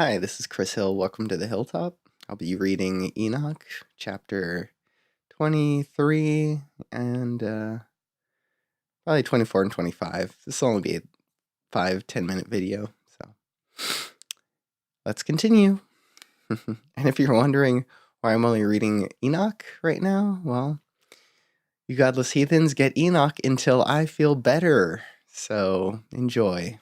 Hi, this is Chris Hill. Welcome to the Hilltop. I'll be reading Enoch, chapter 23, and probably 24 and 25. This will only be a 5-10 minute video, so let's continue. And if you're wondering why I'm only reading Enoch right now, well, you godless heathens, get Enoch until I feel better. So enjoy.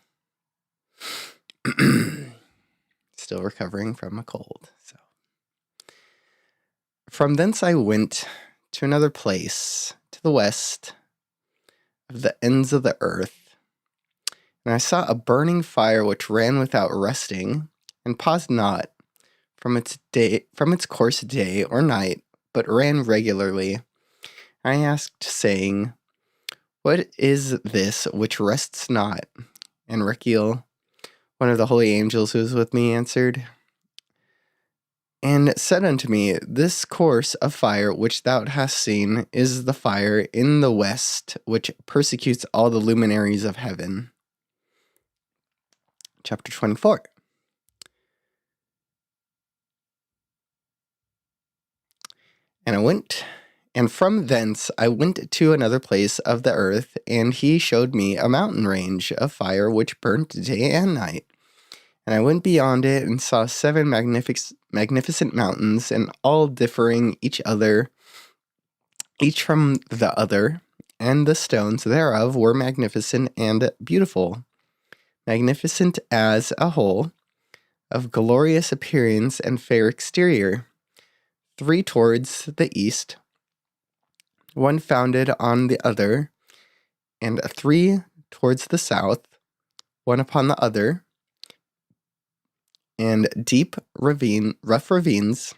Still recovering from a cold. So from thence I went to another place, to the west of the ends of the earth, and I saw a burning fire which ran without resting, and paused not from its course day or night, but ran regularly. I asked, saying, What is this which rests not? And Rachiel, one of the holy angels who was with me, answered, and said unto me, This course of fire which thou hast seen is the fire in the west, which persecutes all the luminaries of heaven. Chapter 24. And from thence I went to another place of the earth, and he showed me a mountain range of fire which burnt day and night. And I went beyond it and saw 7 magnificent mountains, and all differing each from the other, and the stones thereof were magnificent and beautiful, magnificent as a whole, of glorious appearance and fair exterior, 3 towards the east, 1 founded on the other, and 3 towards the south, 1 upon the other, and deep rough ravines,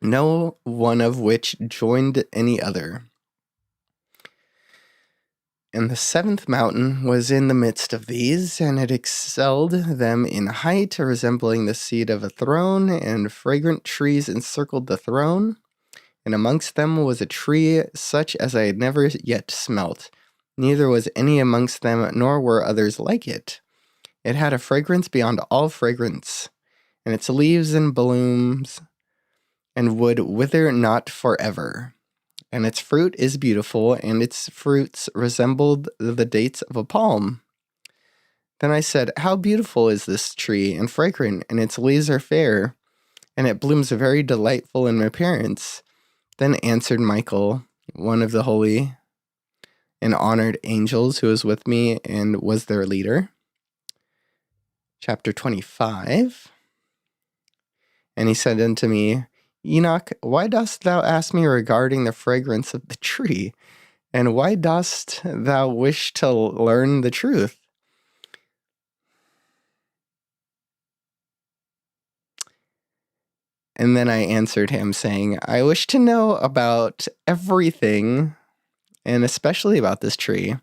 no one of which joined any other. And the 7th mountain was in the midst of these, and it excelled them in height, resembling the seat of a throne, and fragrant trees encircled the throne. And amongst them was a tree such as I had never yet smelt, neither was any amongst them, nor were others like it. It had a fragrance beyond all fragrance, and its leaves and blooms and would wither not forever. And its fruit is beautiful, and its fruits resembled the dates of a palm. Then I said, How beautiful is this tree, and fragrant, and its leaves are fair, and it blooms very delightful in appearance. Then answered Michael, one of the holy and honored angels who was with me and was their leader. Chapter 25. And he said unto me, Enoch, why dost thou ask me regarding the fragrance of the tree? And why dost thou wish to learn the truth? And then I answered him, saying, I wish to know about everything, and especially about this tree.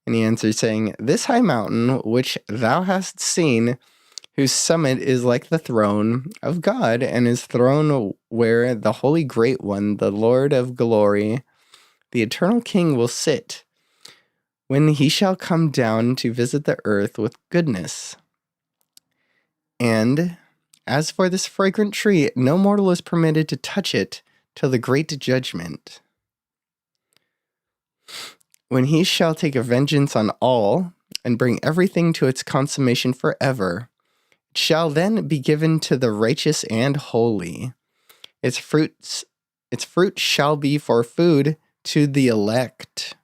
And he answered, saying, This high mountain, which thou hast seen, whose summit is like the throne of God, and his throne where the Holy Great One, the Lord of glory, the eternal King, will sit, when he shall come down to visit the earth with goodness. And as for this fragrant tree, no mortal is permitted to touch it till the great judgment, when he shall take a vengeance on all, and bring everything to its consummation forever. It shall then be given to the righteous and holy. Its fruit shall be for food to the elect.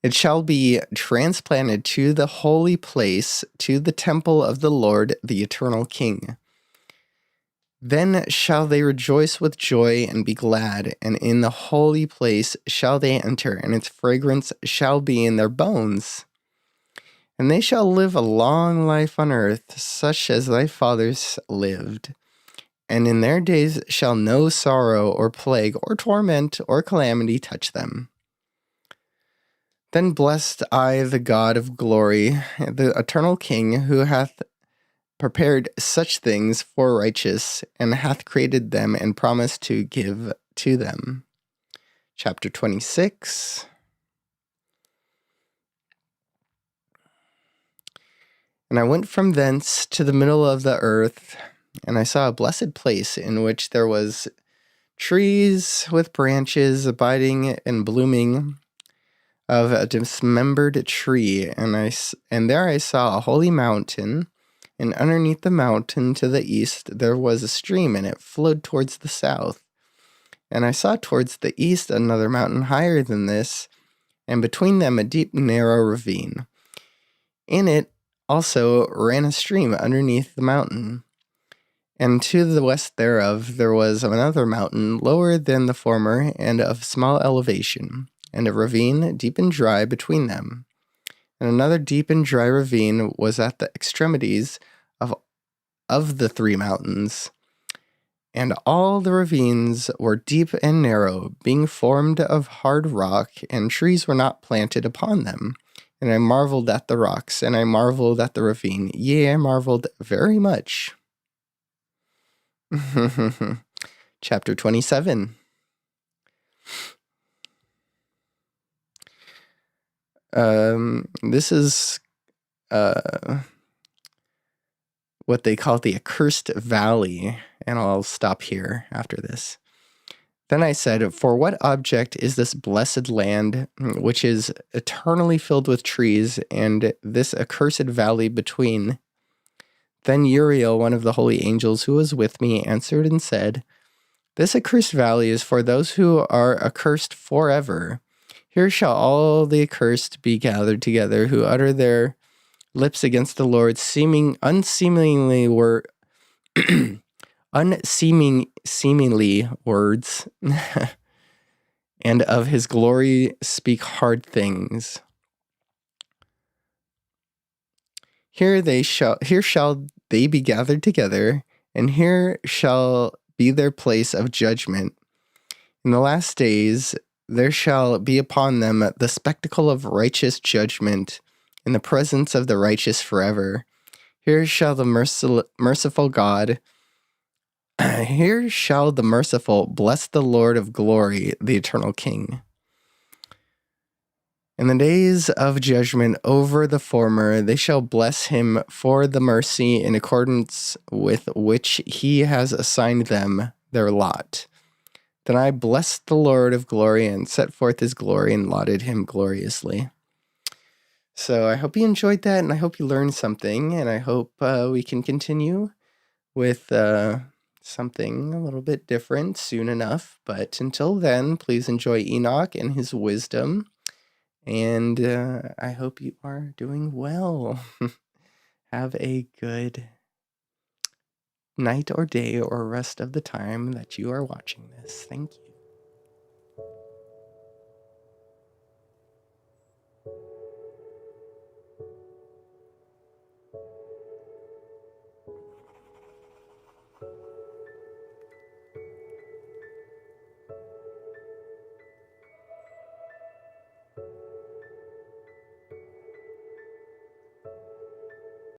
It shall be transplanted to the holy place, to the temple of the Lord, the eternal King. Then shall they rejoice with joy and be glad, and in the holy place shall they enter, and its fragrance shall be in their bones. And they shall live a long life on earth, such as thy fathers lived. And in their days shall no sorrow or plague or torment or calamity touch them. Then blessed I the God of glory, the eternal King, who hath prepared such things for righteous, and hath created them and promised to give to them. Chapter 26. And I went from thence to the middle of the earth, and I saw a blessed place in which there was trees with branches abiding and blooming of a dismembered tree, and there I saw a holy mountain, and underneath the mountain to the east there was a stream, and it flowed towards the south. And I saw towards the east another mountain higher than this, and between them a deep narrow ravine. In it also ran a stream underneath the mountain. And to the west thereof there was another mountain lower than the former, and of small elevation, and a ravine deep and dry between them. And another deep and dry ravine was at the extremities of the three mountains. And all the ravines were deep and narrow, being formed of hard rock, and trees were not planted upon them. And I marveled at the rocks, and I marveled at the ravine. Yea, I marveled very much. Chapter 27. This is what they call the Accursed Valley, and I'll stop here after this. Then I said, for what object is this blessed land, which is eternally filled with trees, and this accursed valley between? Then Uriel, one of the holy angels who was with me, answered and said, this accursed valley is for those who are accursed forever. Here shall all the accursed be gathered together, who utter their lips against the Lord, unseemingly words, and of his glory speak hard things. Here shall they be gathered together, and here shall be their place of judgment. In the last days there shall be upon them the spectacle of righteous judgment, in the presence of the righteous forever. Here shall the merciful God, here shall the merciful bless the Lord of glory, the eternal King. In the days of judgment over the former, they shall bless him for the mercy in accordance with which he has assigned them their lot. Then I blessed the Lord of glory and set forth his glory and lauded him gloriously. So I hope you enjoyed that, and I hope you learned something, and I hope we can continue with something a little bit different soon enough. But until then, please enjoy Enoch and his wisdom, and I hope you are doing well. Have a good night or day or rest of the time that you are watching this. Thank you.